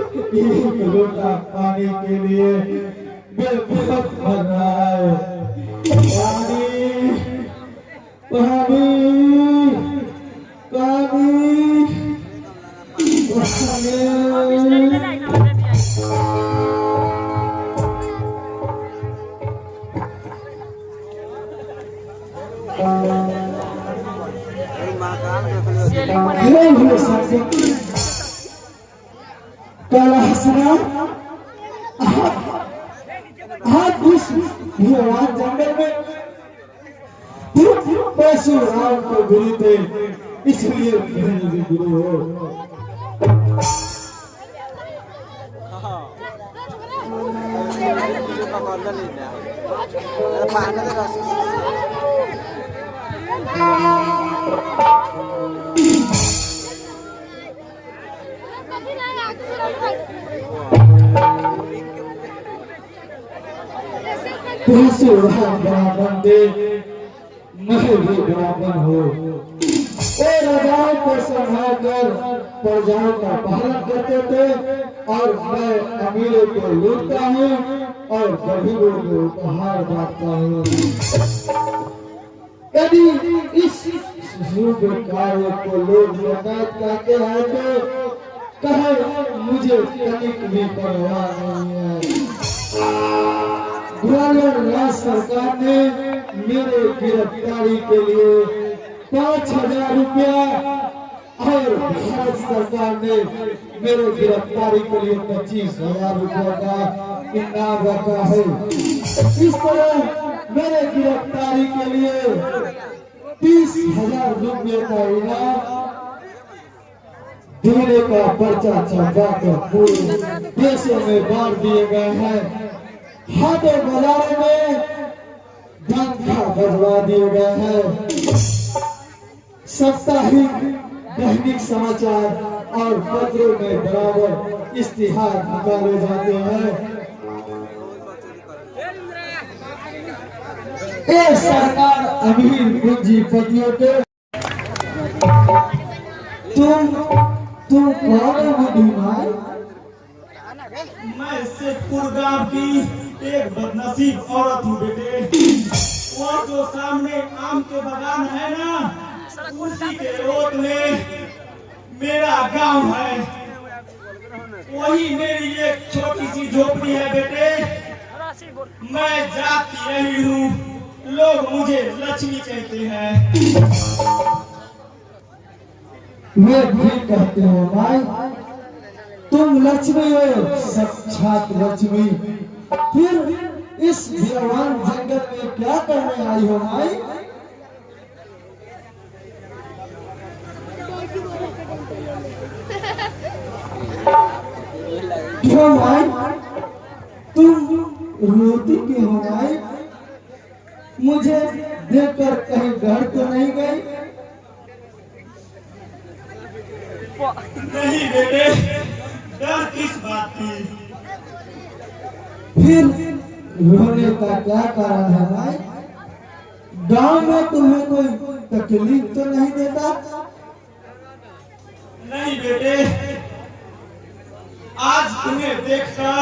एक लोटा पानी के लिए बेवकूफ बन रहा है। पानी पानी काला हसना आज उस भगवान जंगल में परशुराम को गुरु थे, इसलिए भी गुरु हो। परशुराम बराबर दे, मैं भी बराबर हो। राजाओं को संभालकर प्रजाओं का पालन करते थे और मैं अमीरों को लूटता हूँ और गरीबों को उपहार बांटता हूँ। यदि इस शुभ कार्य को लोग जन्नत कहते हैं तो कहे मुझे तनिक भी परवाह नहीं है। ग्वालियर राज्य सरकार ने मेरे गिरफ्तारी के लिए 5,000 रुपया और भारत सरकार ने मेरे गिरफ्तारी के लिए 25,000 रुपये का इनाम रखा है। इस तरह मेरे गिरफ्तारी के लिए 30,000 रुपये का इनाम देने का पर्चा छपवाकर पूरे देशों में बांट दिए गए हैं। हाटों बाजारों में डंका बजवा दिए गए हैं। साप्ताहिक दैनिक समाचार और पत्रों में बराबर इश्तिहार निकाले जाते हैं। ये सरकार अमीर पूंजीपतियों के तुम कौन हो बुद्धिमान? मैं शेखपुर गांव की एक बदनसीब औरत हूँ बेटे। वो जो सामने आम के बागान है ना, उसी के रोड में मेरा गांव है। वही मेरी एक छोटी सी झोपड़ी है बेटे। मैं जाती रही हूँ, लोग मुझे लक्ष्मी कहते हैं। मैं भी कहते हो भाई, तुम लक्ष्मी हो, साक्षात लक्ष्मी। फिर इस वीरान जंगल में क्या करने आई हो भाई? क्यों भाई, तुम रोती क्यों हो भाई? मुझे देखकर कहीं घर तो नहीं गई? नहीं बेटे, डर किस बात की? फिर रोने का क्या कारण है भाई? गांव में तुम्हें कोई तकलीफ तो नहीं देता? नहीं बेटे, आज तुम्हें देखकर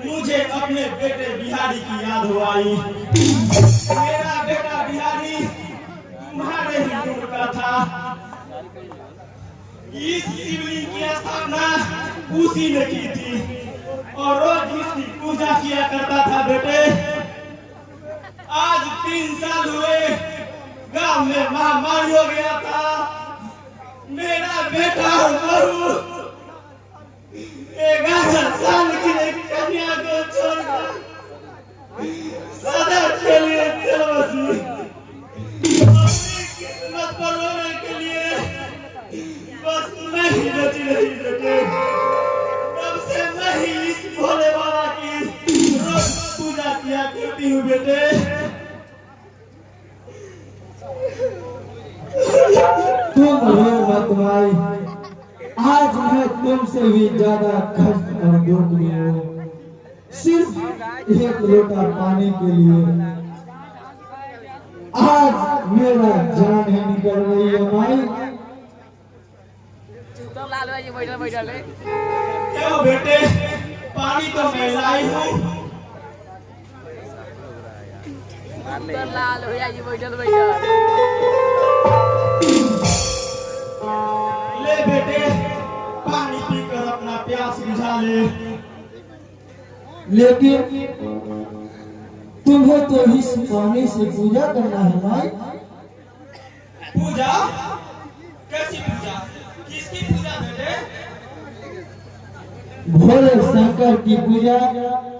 मुझे अपने बेटे बिहारी की याद हो आई। मेरा बेटा बिहारी तुम्हारे ही उम्र का था। इस शिवलिंग की स्थापना उसी ने की थी और रोज इसकी पूजा किया करता था बेटे। आज 3 साल हुए, गांव में महामारी हो गया था। मेरा बेटा और बहू 11 साल की एक कन्या को छोड़कर सदा के लिए चल बसी। अपनी किस्मत पर रोने के लिए बस मैं ही बची रही बेटे। तब से मैं ही इस भोले बाबा की रोज पूजा किया करती हूँ बेटे। तुम रो मत भाई, आज मैं तुमसे भी ज्यादा कष्ट और दुख में हूँ, सिर्फ एक लोटा पानी के लिए। आज मेरा जान ही निकल रही है भाई। लाल भाई बैठा बैठा ले। क्यों बेटे, पानी तो मैं लाई हूँ। लाल हो जाएगी बैठल बैठल। ले बेटे, पानी पीकर अपना प्यास बुझा ले। लेकिन तुम्हें तो इस पानी से पूजा करना है भाई। पूजा? कैसी पूजा? किसकी पूजा बेटे? भोले शंकर की पूजा।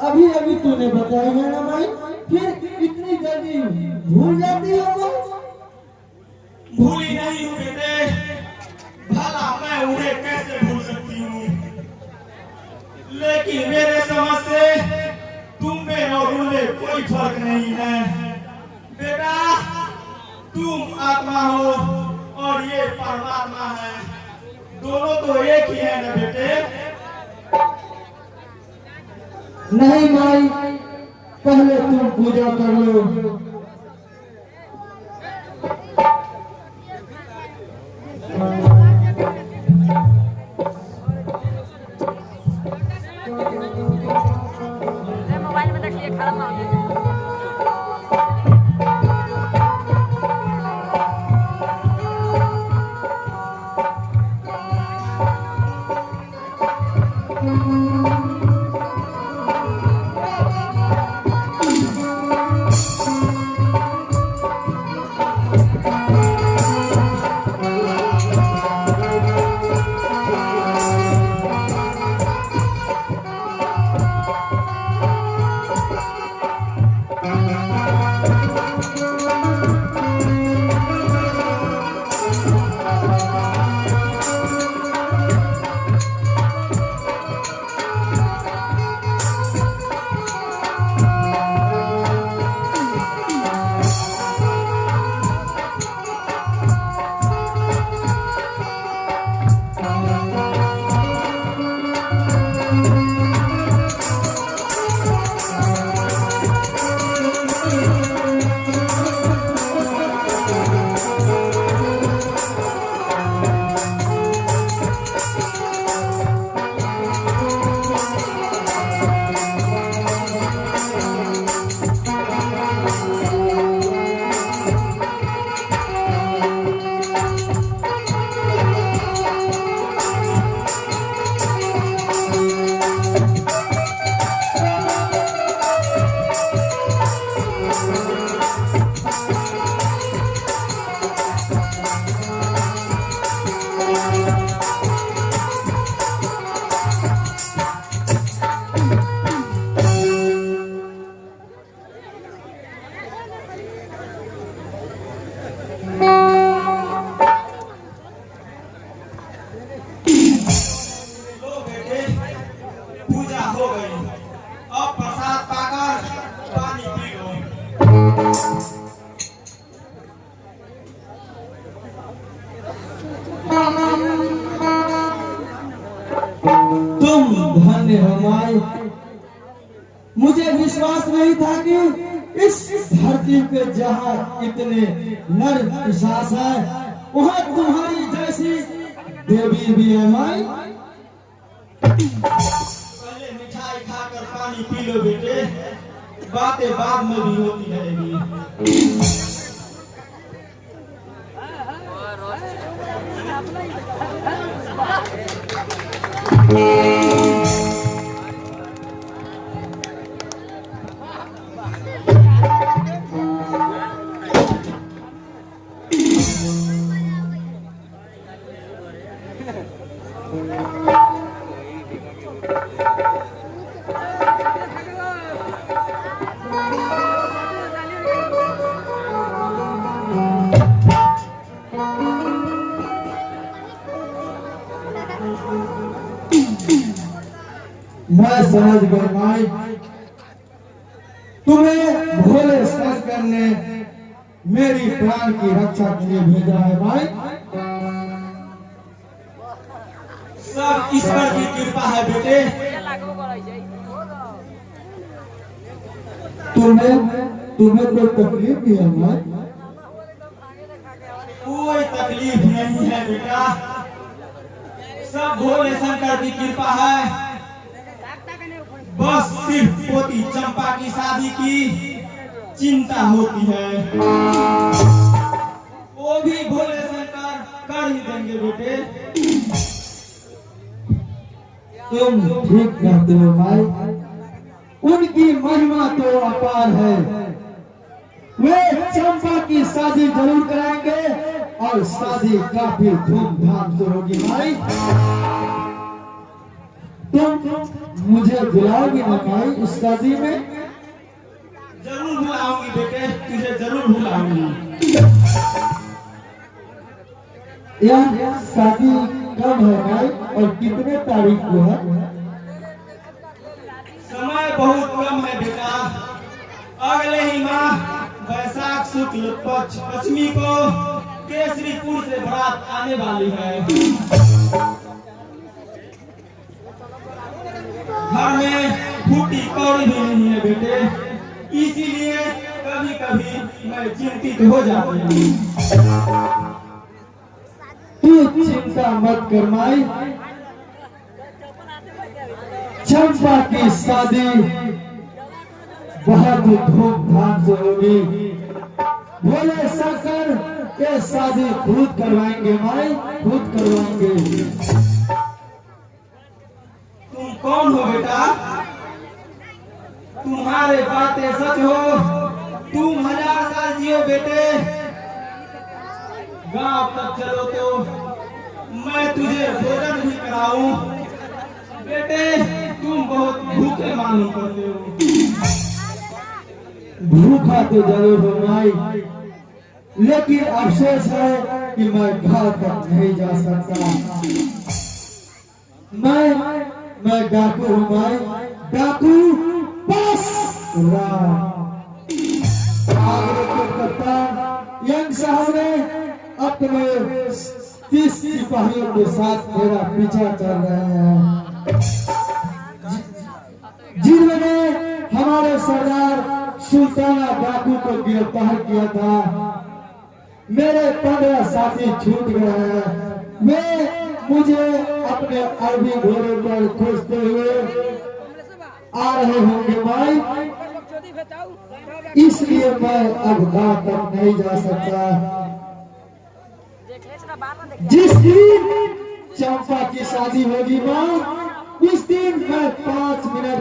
अभी अभी तूने बताई है ना भाई, फिर इतनी जल्दी भूल जाती हो? भूली नहीं हूँ बेटे, भला मैं उन्हें कैसे भूल सकती हूँ। लेकिन मेरे समझ से तुम में और उनमें कोई फर्क नहीं है बेटा। तुम आत्मा हो और ये परमात्मा है, दोनों तो एक ही है ना बेटे। नहीं भाई, पहले तुम पूजा कर लो। मोबाइल में देख लिए खड़ा ना हो। धन्य हो माई। मुझे विश्वास नहीं था कि इस धरती पे जहाँ इतने नर पिशाच है वहाँ तुम्हारी जैसी देवी भी है माई। पहले मिठाई खाकर पानी पी लो बेटे, बातें बाद में भी होती रहेगी। मैं समझ गया माई, तुम्हें भोले शंकर ने मेरी प्राण की रक्षा के लिए भेजा है माई। सब ईश्वर की कृपा है बेटे। तुम्हें कोई तकलीफ भी है माई? कोई तकलीफ नहीं है बेटा, सब भोले शंकर की कृपा है। बस सिर्फ पोती चंपा की शादी की चिंता होती है, वो भी भोले शंकर कर ही देंगे बेटे। तुम ठीक कहते हो भाई, उनकी महिमा तो अपार है। वे चंपा की शादी जरूर कराएंगे और शादी काफी धूमधाम से होगी भाई। तुम मुझे बुलाओगी ना भाई इस शादी में? जरूर बुलाऊंगी बेटे, तुझे जरूर बुलाऊंगी। यह शादी कब है भाई और कितने तारीख को है? समय बहुत कम है बेटा, अगले ही माह वैशाख शुक्ल पक्ष पश्चिमी को केसरीपुर से बारात आने वाली है। घर में फूटी कौड़ी भी नहीं है बेटे, इसीलिए कभी कभी मैं चिंतित हो जाती हूँ। तू चिंता मत कर माई, चंपा की शादी बहुत धूमधाम से होगी। भोले शंकर के शादी खुद करवाएंगे माई, खुद करवाएंगे। तुम कौन हो बेटा? तुम्हारे बातें सच हो, तुम 1000 साल जियो बेटे। गांव तक चलो तो मैं तुझे भोजन भी कराऊं। बेटे तुम बहुत भूखे मालूम करते हो। भूखा तो जरूर हो माई, लेकिन अफसोस है कि मैं घर तक नहीं जा सकता। मैं डाकू हूँ माई, डाकू बस आगरे के कप्तान यंग साहब ने अपने 30 सिपाहियों के साथ मेरा पीछा कर रहे हैं, जिन्होंने हमारे सरदार सुल्ताना डाकू को गिरफ्तार किया था। मेरे 15 साथी छूट गए हैं। वे मुझे अपने अरबी घोड़े पर खोजते हुए आ रहे होंगे माई, इसलिए मैं अब गांव तक नहीं जा सकता। जिस दिन चंपा की शादी होगी माँ, उस दिन मैं 5 मिनट